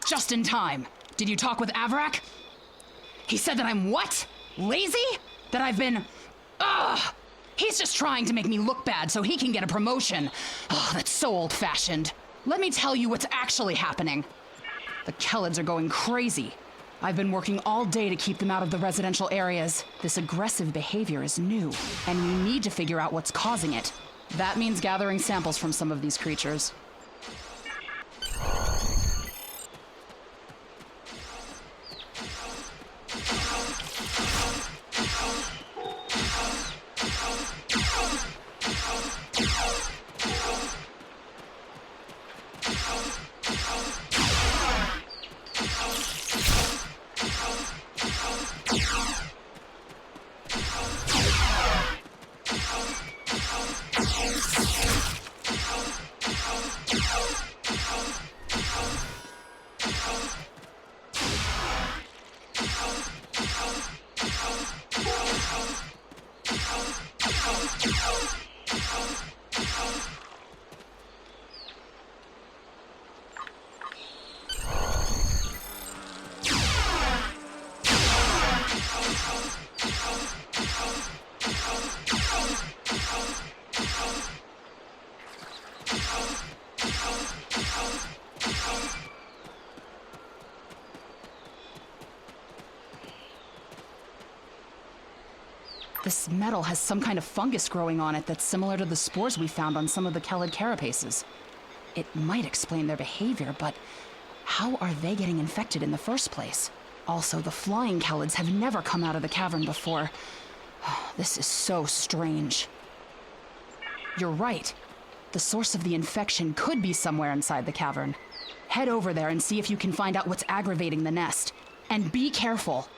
Just in time. Did you talk with Avrak? He said that I'm what? Lazy? That I've been... Ugh! He's just trying to make me look bad so he can get a promotion. Oh, that's so old-fashioned. Let me tell you what's actually happening. The Kellids are going crazy. I've been working all day to keep them out of the residential areas. This aggressive behavior is new, and we need to figure out what's causing it. That means gathering samples from some of these creatures. This metal has some kind of fungus growing on it that's similar to the spores we found on some of the Kellid carapaces. It might explain their behavior, but how are they getting infected in the first place? Also, the flying Kellids have never come out of the cavern before. This is so strange. You're right. The source of the infection could be somewhere inside the cavern. Head over there and see if you can find out what's aggravating the nest. And be careful.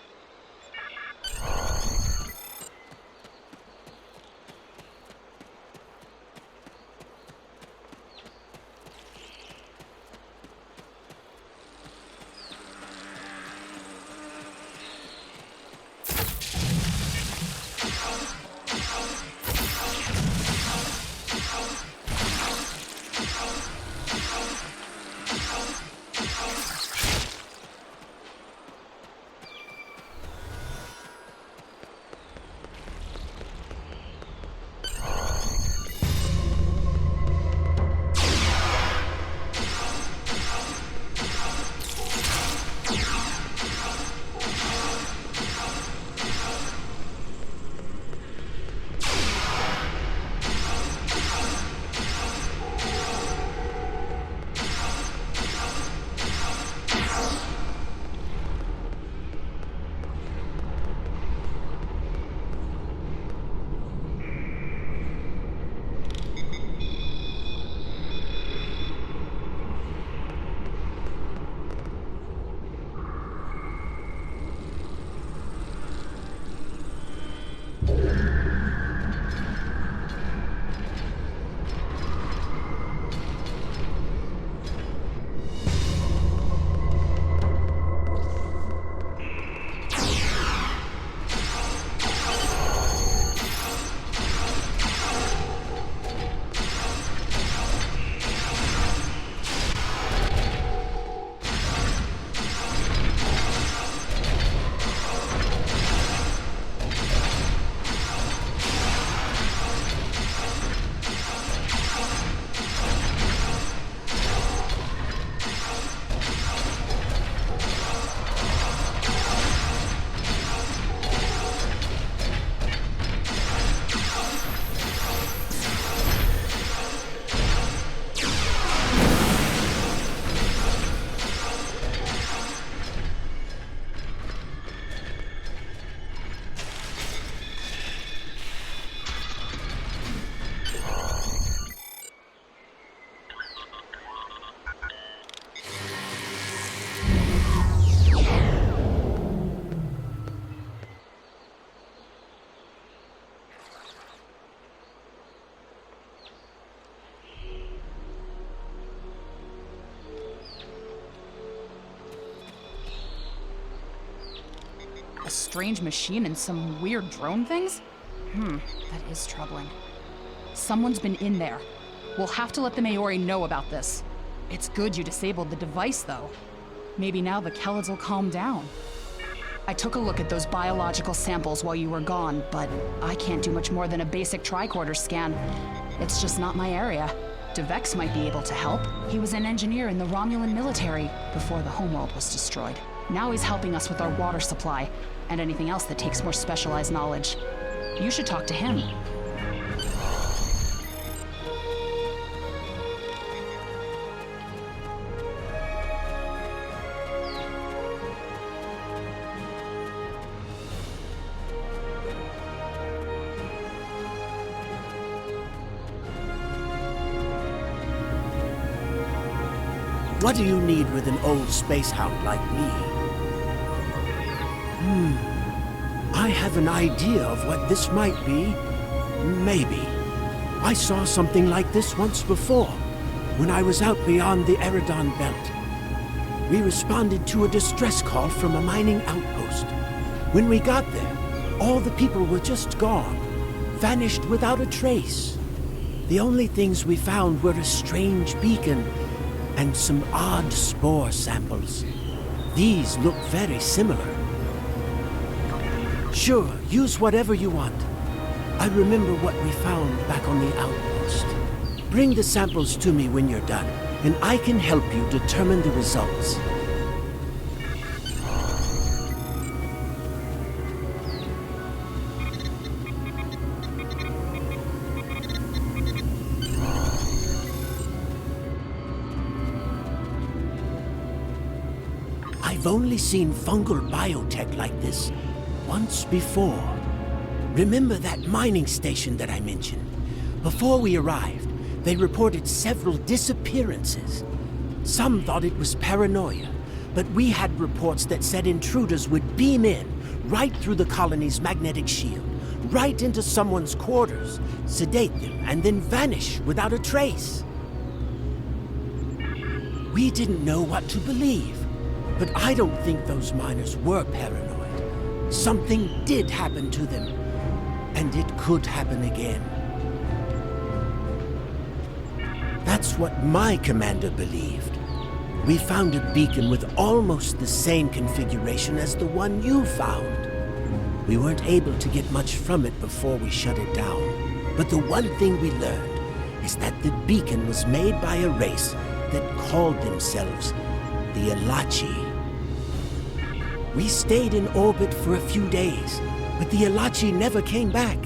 A strange machine and some weird drone things? That is troubling. Someone's been in there. We'll have to let the Maori know about this. It's good you disabled the device, though. Maybe now the Kelids will calm down. I took a look at those biological samples while you were gone, but I can't do much more than a basic tricorder scan. It's just not my area. Devex might be able to help. He was an engineer in the Romulan military before the homeworld was destroyed. Now he's helping us with our water supply and anything else that takes more specialized knowledge. You should talk to him. What do you need with an old space hound like me? I have an idea of what this might be. Maybe. I saw something like this once before, when I was out beyond the Eridon Belt. We responded to a distress call from a mining outpost. When we got there, all the people were just gone, vanished without a trace. The only things we found were a strange beacon and some odd spore samples. These look very similar. Sure, use whatever you want. I remember what we found back on the outpost. Bring the samples to me when you're done, and I can help you determine the results. I've only seen fungal biotech like this once before. Remember that mining station that I mentioned? Before we arrived, they reported several disappearances. Some thought it was paranoia, but we had reports that said intruders would beam in right through the colony's magnetic shield, right into someone's quarters, sedate them, and then vanish without a trace. We didn't know what to believe. But I don't think those miners were paranoid. Something did happen to them, and it could happen again. That's what my commander believed. We found a beacon with almost the same configuration as the one you found. We weren't able to get much from it before we shut it down. But the one thing we learned is that the beacon was made by a race that called themselves the Elachi. We stayed in orbit for a few days, but the Elachi never came back.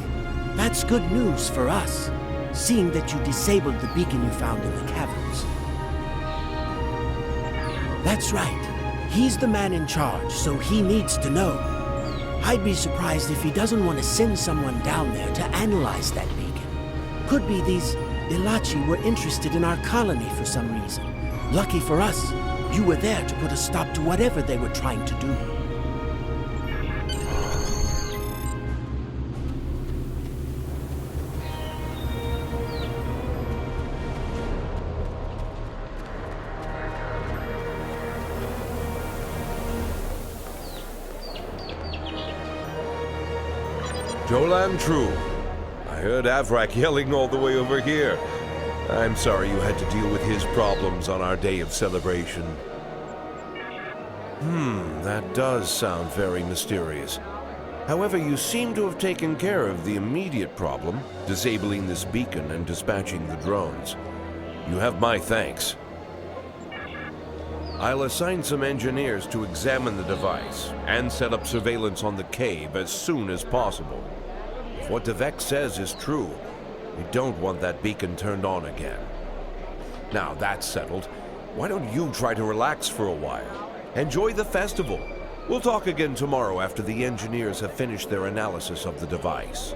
That's good news for us, seeing that you disabled the beacon you found in the caverns. That's right. He's the man in charge, so he needs to know. I'd be surprised if he doesn't want to send someone down there to analyze that beacon. Could be these Elachi were interested in our colony for some reason. Lucky for us, you were there to put a stop to whatever they were trying to do. Jolan True. I heard Avrak yelling all the way over here. I'm sorry you had to deal with his problems on our day of celebration. That does sound very mysterious. However, you seem to have taken care of the immediate problem, disabling this beacon and dispatching the drones. You have my thanks. I'll assign some engineers to examine the device and set up surveillance on the cave as soon as possible. If what Devex says is true, we don't want that beacon turned on again. Now that's settled, why don't you try to relax for a while? Enjoy the festival. We'll talk again tomorrow after the engineers have finished their analysis of the device.